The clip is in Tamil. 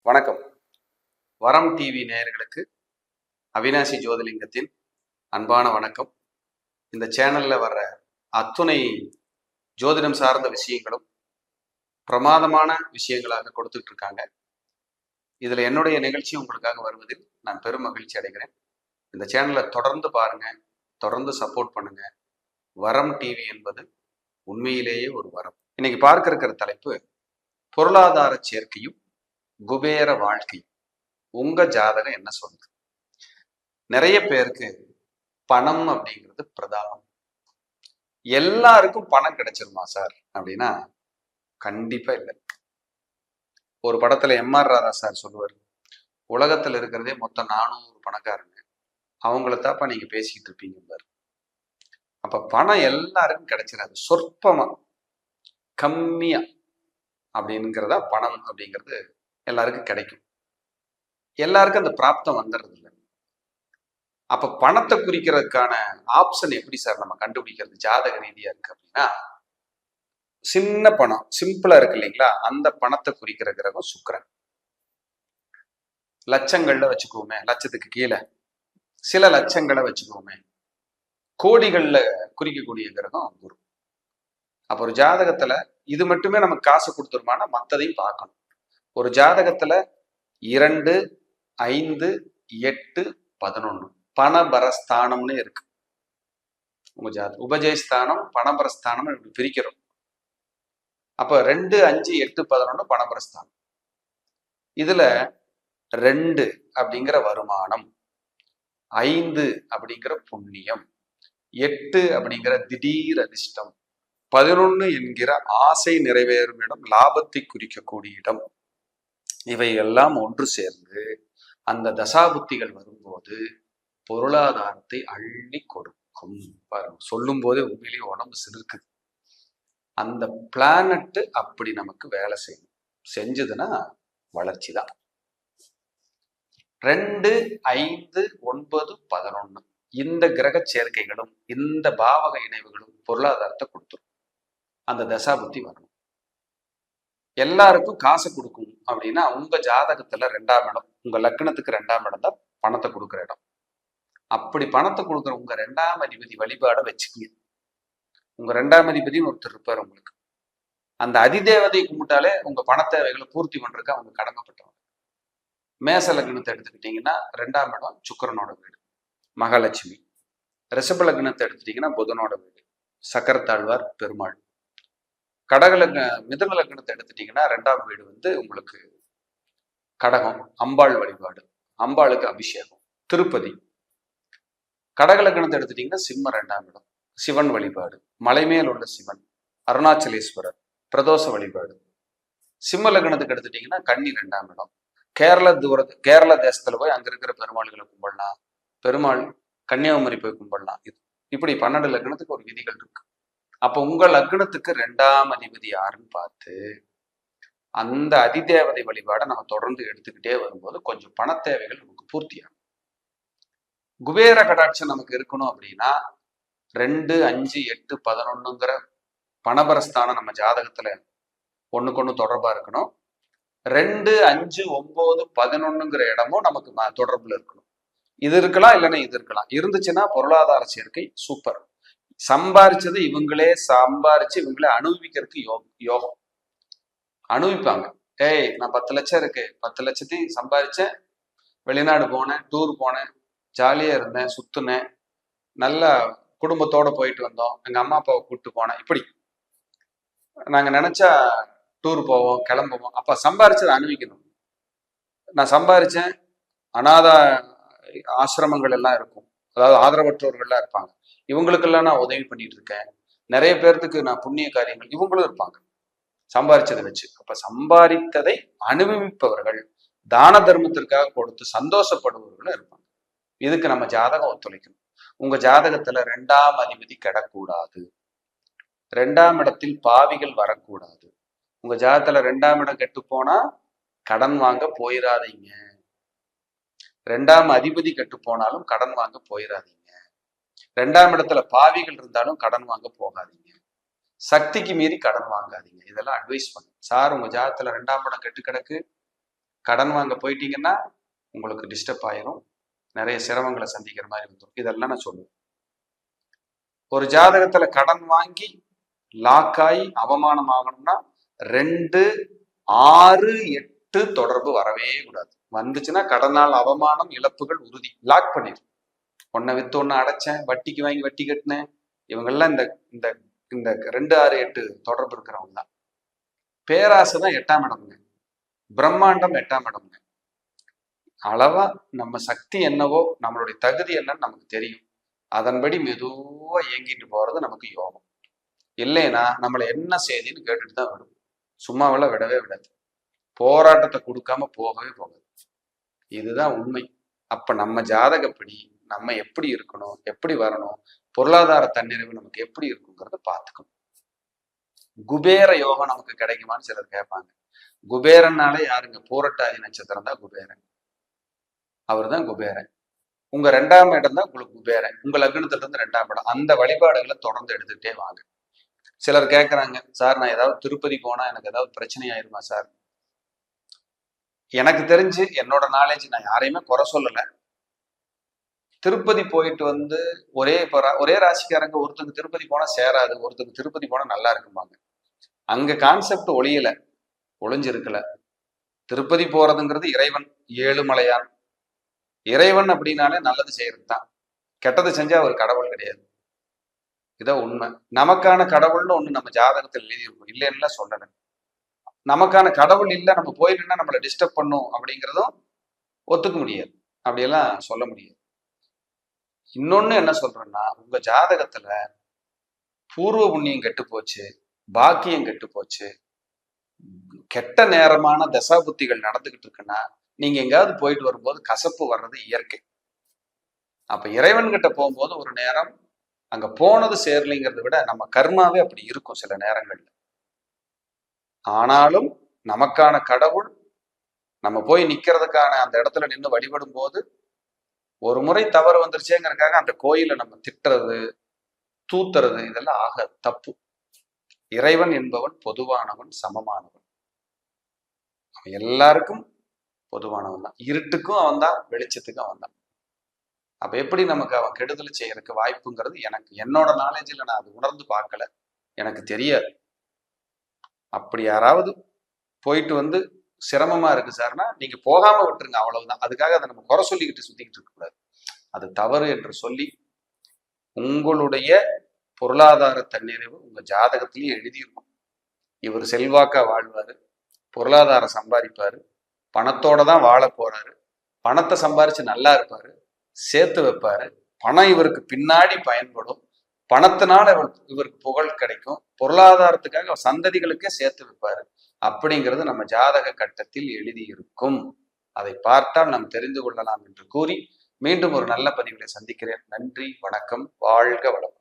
வணக்கம். வரம் டிவி நேயர்களுக்கு அவினாசி ஜோதிலிங்கத்தின் அன்பான வணக்கம். இந்த சேனல்ல வர்ற அத்துணை ஜோதிடம் சார்ந்த விஷயங்களும் பிரமாதமான விஷயங்களாக கொடுத்துட்டு இருக்காங்க. இதுல என்னுடைய நிகழ்ச்சி உங்களுக்காக வருவதில் நான் பெரும் மகிழ்ச்சி அடைகிறேன். இந்த சேனலை தொடர்ந்து பாருங்க, தொடர்ந்து சப்போர்ட் பண்ணுங்க. வரம் டிவி என்பது உண்மையிலேயே ஒரு வரம். இன்னைக்கு பார்க்க இருக்கிற தலைப்பு பொருளாதார சேர்க்கையும் குபேர வாழ்க்கை. உங்க ஜாதகம் என்ன சொல்லுது? நிறைய பேருக்கு பணம் அப்படிங்கிறது பிரதானம். எல்லாருக்கும் பணம் கிடைச்சிருமா சார் அப்படின்னா கண்டிப்பா இல்லை. ஒரு படத்துல எம்ஆர் ராதா சார் சொல்லுவார், உலகத்துல இருக்கிறதே மொத்தம் 400 பணக்காரங்க, அவங்கள தாப்பா நீங்க பேசிக்கிட்டு இருப்பீங்க பாரு. அப்ப பணம் எல்லாருக்கும் கிடைச்சிடாது, சொற்பமா கம்மியா அப்படிங்கிறதா பணம் அப்படிங்கிறது எல்லாருக்கும் கிடைக்கும். எல்லாருக்கும் அந்த பிராப்தம் வந்துடுறது இல்லை. அப்ப பணத்தை குறிக்கிறதுக்கான ஆப்ஷன் எப்படி சார் நம்ம கண்டுபிடிக்கிறது ஜாதக ரீதியா இருக்கு அப்படின்னா, சின்ன பணம் சிம்பிளா இருக்கு இல்லைங்களா, அந்த பணத்தை குறிக்கிற கிரகம் சுக்கிரன். லட்சங்கள்ல வச்சுக்கோமே, லட்சத்துக்கு கீழே சில லட்சங்களை வச்சுக்கோமே, கோடிகள்ல குறிக்கக்கூடிய கிரகம் குரு. அப்ப ஒரு ஜாதகத்துல இது மட்டுமே நமக்கு காசு கொடுத்துருமானா மற்றதையும் பார்க்கணும். ஒரு ஜாதகத்துல 2, 5, 8, 11 பணபரஸ்தானம்னு இருக்கு. உங்க ஜாதகம் உபஜயஸ்தானம் பணபரஸ்தானம் இப்படி பிரிக்கிறோம். அப்ப 2, 5, 8, 11 பணபரஸ்தானம். இதுல 2 அப்படிங்கிற வருமானம், 5 அப்படிங்கிற புண்ணியம், 8 அப்படிங்கிற திடீர் அதிர்ஷ்டம், 11 என்கிற ஆசை நிறைவேறும் இடம், லாபத்தை குறிக்கக்கூடிய இடம். இவை எல்லாம் ஒன்று சேர்ந்து அந்த தசாபுத்திகள் வரும்போது பொருளாதாரத்தை அள்ளி கொடுக்கும். பாருங்க, சொல்லும் போதே உண்மையிலேயே உடம்பு சிலிர்க்குது. அந்த பிளானட் அப்படி நமக்கு வேலை செய்யணும். செஞ்சதுன்னா வளர்ச்சி தான். 2, 5, 9, 11 இந்த கிரக சேர்க்கைகளும் இந்த பாவக இணைவுகளும் பொருளாதாரத்தை கொடுத்துரும். அந்த தசாபுத்தி வரணும். எல்லாருக்கும் காசு கொடுக்கும் அப்படின்னா உங்க ஜாதகத்துல 2ஆம் இடம், உங்க லக்னத்துக்கு 2ஆம் இடம் தான் பணத்தை கொடுக்குற இடம். அப்படி பணத்தை கொடுக்குற உங்க 2ஆம் அதிபதி வழிபாடை வச்சுக்கீங்க. உங்க 2ஆம் அதிபதினு ஒருத்தர் இருப்பார் உங்களுக்கு. அந்த அதிதேவதையை கும்பிட்டாலே உங்க பண தேவைகளை பூர்த்தி பண்றதுக்கு அவங்க கடமைப்பட்டவங்க. மேச லக்னத்தை எடுத்துக்கிட்டீங்கன்னா 2ஆம் இடம் சுக்கிரனோட வீடு, மகாலட்சுமி. ரிஷப லக்னத்தை எடுத்துட்டீங்கன்னா புதனோட வீடு, சக்கரத்தாழ்வார் பெருமாள். மிதுன லக்னத்தை எடுத்துட்டீங்கன்னா 2ஆம் வீடு உங்களுக்கு கடகம், அம்பாள் வழிபாடு, அம்பாளுக்கு அபிஷேகம், திருப்பதி. கடக லக்னத்தை எடுத்துட்டீங்கன்னா சிம்ம 2ஆம் இடம், சிவன் வழிபாடு, மலைமேல் உள்ள சிவன், அருணாச்சலேஸ்வரர், பிரதோஷ வழிபாடு. சிம்ம லக்னத்துக்கு எடுத்துட்டீங்கன்னா கன்னி 2ஆம் இடம், கேரள தேசத்துல போய் அங்க இருக்கிற பெருமாள்களை கும்பிடலாம், பெருமாள் கன்னியாகுமரி போய் கும்பிடலாம். இப்படி 12 லக்னத்துக்கு ஒரு விதிகள் இருக்கு. அப்ப உங்க லக்னத்துக்கு 2ஆம் அதிபதி யாருன்னு பார்த்து அந்த அதிதேவதை வழிபாடை நம்ம தொடர்ந்து எடுத்துக்கிட்டே வரும்போது கொஞ்சம் பண தேவைகள் நமக்கு பூர்த்தியாகும். குபேர கடாட்சம் நமக்கு இருக்கணும் அப்படின்னா 2, 5, 8, 11ங்கிற பணபரஸ்தானம் நம்ம ஜாதகத்துல ஒண்ணுக்கு தொடர்பா இருக்கணும். 2, 5, 9, 11ங்கிற இடமும் நமக்கு தொடர்புல இருக்கணும். இது இருக்கலாம், இல்லைன்னா இது இருக்கலாம். இருந்துச்சுன்னா பொருளாதார சேர்க்கை சூப்பர். சம்பாரிச்சது இவங்களே சம்பாரிச்சு இவங்களே அனுபவிக்கிறதுக்கு யோகம் அனுபவிப்பாங்க. நான் 10 லட்சம் இருக்கு, 10 லட்சத்தையும் சம்பாரிச்சேன், வெளிநாடு போனேன், டூர் போனேன், ஜாலியா இருந்தேன், சுத்துனேன், நல்லா குடும்பத்தோட போயிட்டு வந்தோம், எங்க அம்மா அப்பாவை கூப்பிட்டு போனேன். இப்படி நாங்க நினைச்சா டூர் போவோம், கிளம்புவோம். அப்ப சம்பாரிச்சதை அனுபவிக்கணும். நான் சம்பாரிச்சேன், அநாத ஆசிரமங்கள் எல்லாம் இருக்கும், அதாவது ஆதரவற்றோர்கள்லாம் இருப்பாங்க, இவங்களுக்கெல்லாம் நான் உதவி பண்ணிட்டு இருக்கேன். நிறைய பேர்த்துக்கு நான் புண்ணிய காரியங்கள், இவங்களும் இருப்பாங்க சம்பாரிச்சதை வச்சு. அப்ப சம்பாதித்ததை அனுபவிப்பவர்கள், தான தர்மத்திற்காக கொடுத்து சந்தோஷப்படுபவர்களும் இருப்பாங்க. இதுக்கு நம்ம ஜாதகம் ஒத்துழைக்கணும். உங்க ஜாதகத்துல 2ஆம் அதிபதி கெடக்கூடாது, 2ஆம் இடத்தில் பாவிகள் வரக்கூடாது. உங்க ஜாதகத்துல 2ஆம் இடம் கெட்டு போனா கடன் வாங்க போயிடாதீங்க. 2ஆம் அதிபதி கெட்டு போனாலும் கடன் வாங்க போயிடாதீங்க. 2ஆம் இடத்துல பாவிகள் இருந்தாலும் கடன் வாங்க போகாதீங்க. சக்திக்கு மீறி கடன் வாங்காதீங்க. இதெல்லாம் அட்வைஸ் பண்ணுங்க. சார் உங்க ஜாதகத்துல 2ஆம் இடம் கெட்டு கிடக்கு, கடன் வாங்க போயிட்டீங்கன்னா உங்களுக்கு டிஸ்டர்ப் ஆயிரும், நிறைய சிரமங்களை சந்திக்கிற மாதிரி வந்துடும். இதெல்லாம் நான் சொல்லுவேன். ஒரு ஜாதகத்துல கடன் வாங்கி லாக் ஆகி அவமானம் ஆகணும்னா 2, 6, 8 தொடர்பு வரவே கூடாது. வந்துச்சுன்னா கடனால் அவமானம், இழப்புகள் உறுதி. லாக் பண்ணிடு. ஒன்னை வித்து ஒன்னு அடைச்சேன், வட்டிக்கு வாங்கி வட்டி கட்டினேன், இவங்கெல்லாம் இந்த இந்த இந்த 2, 6, 8 தொடர்பு இருக்கிறவங்க தான். பேராசை தான் 8ஆம் இடம்ங்க. பிரம்மாண்டம் 8ஆம் இடம்ங்க. அளவா நம்ம சக்தி என்னவோ, நம்மளுடைய தகுதி என்னன்னு நமக்கு தெரியும். அதன்படி மெதுவா இயங்கிட்டு போறது நமக்கு யோகம். இல்லைன்னா நம்மளை என்ன செய்தின்னு கேட்டுட்டு தான் விடும். சும்மாவெல்லாம் விடவே விடாது. போராட்டத்தை கொடுக்காம போகவே போகாது. இதுதான் உண்மை. அப்ப நம்ம ஜாதகப்படி நம்ம எப்படி இருக்கணும், எப்படி வரணும், பொருளாதார தன்னிறைவு நமக்கு எப்படி இருக்குங்கிறத பார்த்துக்கணும். குபேர யோகம் நமக்கு கிடைக்குமான்னு சிலர் கேட்பாங்க. குபேரன்னாலே யாருங்க? பூரட்டாதி நட்சத்திரம் தான் குபேரன். அவர் தான் குபேரன். உங்க 2ஆம் இடம் தான் உங்களுக்கு குபேரன். உங்க லக்னத்துல இருந்து 2ஆம் இடம். அந்த வழிபாடுகளை தொடர்ந்து எடுத்துக்கிட்டே வாங்க. சிலர் கேட்கறாங்க, சார் நான் ஏதாவது திருப்பதி போனா எனக்கு ஏதாவது பிரச்சனை ஆயிருமா சார்? எனக்கு தெரிஞ்சு என்னோட நாலேஜ், நான் யாரையுமே குறை சொல்லலை. திருப்பதி போயிட்டு வந்து ஒரே ராசிக்காரங்க ஒருத்தருக்கு திருப்பதி போனா சேராது, ஒருத்தருக்கு திருப்பதி போனா நல்லா இருக்குமாங்க. அங்க கான்செப்ட் ஒளிஞ்சிருக்கல. திருப்பதி போறதுங்கிறது இறைவன், ஏழுமலையான். இறைவன் அப்படின்னாலே நல்லது செய்யறது தான். கெட்டது செஞ்சா அவர் கடவுள் கிடையாது. இதான் உண்மை. நமக்கான கடவுள்னு ஒண்ணு நம்ம ஜாதகத்தில் எழுதியிருக்கும், இல்லைன்னா சொல்லல. நமக்கான கடவுள் இல்லை, நம்ம போயிட்டுன்னா நம்மளை டிஸ்டர்ப் பண்ணும் அப்படிங்கிறதும் ஒத்துக்க முடியாது. அப்படியெல்லாம் சொல்ல முடியாது. இன்னொன்னு என்ன சொல்றேன்னா, உங்க ஜாதகத்துல பூர்வ புண்ணியம் கெட்டு போச்சு, பாக்கியம் கெட்டு போச்சு, கெட்ட நேரமான தசாபுத்திகள் நடந்துகிட்டு இருக்குன்னா நீங்க எங்காவது போயிட்டு வரும்போது கசப்பு வர்றது இயற்கை. அப்ப இறைவன் கிட்ட போகும்போது ஒரு நேரம் அங்க போனது சேரலைங்கிறத விட நம்ம கர்மாவே அப்படி இருக்கும் சில நேரங்கள்ல. ஆனாலும் நமக்கான கடவுள் நம்ம போய் நிக்கிறதுக்கான அந்த இடத்துல நின்று வழிபடும் போது ஒரு முறை தவறு வந்துருச்சேங்கிறதுக்காக அந்த கோயிலை நம்ம திட்டுறது, தூத்துறது, இதெல்லாம் ஆகாது, தப்பு. இறைவன் என்பவன் பொதுவானவன், சமமானவன். அவன் எல்லாருக்கும் பொதுவானவன் தான். இருட்டுக்கும் அவன் தான், வெளிச்சத்துக்கும் அவன் தான். அப்ப எப்படி நமக்கு அவன் கெடுதல் செய்யறதுக்கு வாய்ப்புங்கிறது எனக்கு, என்னோட நாலேஜில் நான் அது உணர்ந்து பார்க்கல, எனக்கு தெரியாது. அப்படி யாராவது போயிட்டு வந்து சிரமமா இருக்கு சார்னா நீங்க போகாம விட்டுருங்க, அவ்வளவுதான். அதுக்காக அதை நம்ம குறை சொல்லிக்கிட்டு சுத்திக்கிட்டு இருக்க கூடாது. அது தவறு என்று சொல்லி உங்களுடைய பொருளாதார தன்னிறைவு உங்க ஜாதகத்திலேயே எழுதியிருக்கும். இவர் செல்வாக்கா வாழ்வாரு, பொருளாதாரம் சம்பாதிப்பாரு, பணத்தோட தான் வாழ போறாரு, பணத்தை சம்பாரிச்சு நல்லா இருப்பாரு, சேர்த்து வைப்பாரு, பணம் இவருக்கு பின்னாடி பயன்படும், பணத்தினால இவருக்கு புகழ் கிடைக்கும், பொருளாதாரத்துக்காக சந்ததிகளுக்கே சேர்த்து வைப்பாரு. அப்படிங்கிறது நம்ம ஜாதக கட்டத்தில் எழுதியிருக்கும். அதை பார்த்தால் நாம் தெரிந்து கொள்ளலாம் என்று கூறி மீண்டும் ஒரு நல்ல பதிவிலை சந்திக்கிறேன். நன்றி, வணக்கம், வாழ்க வளம்.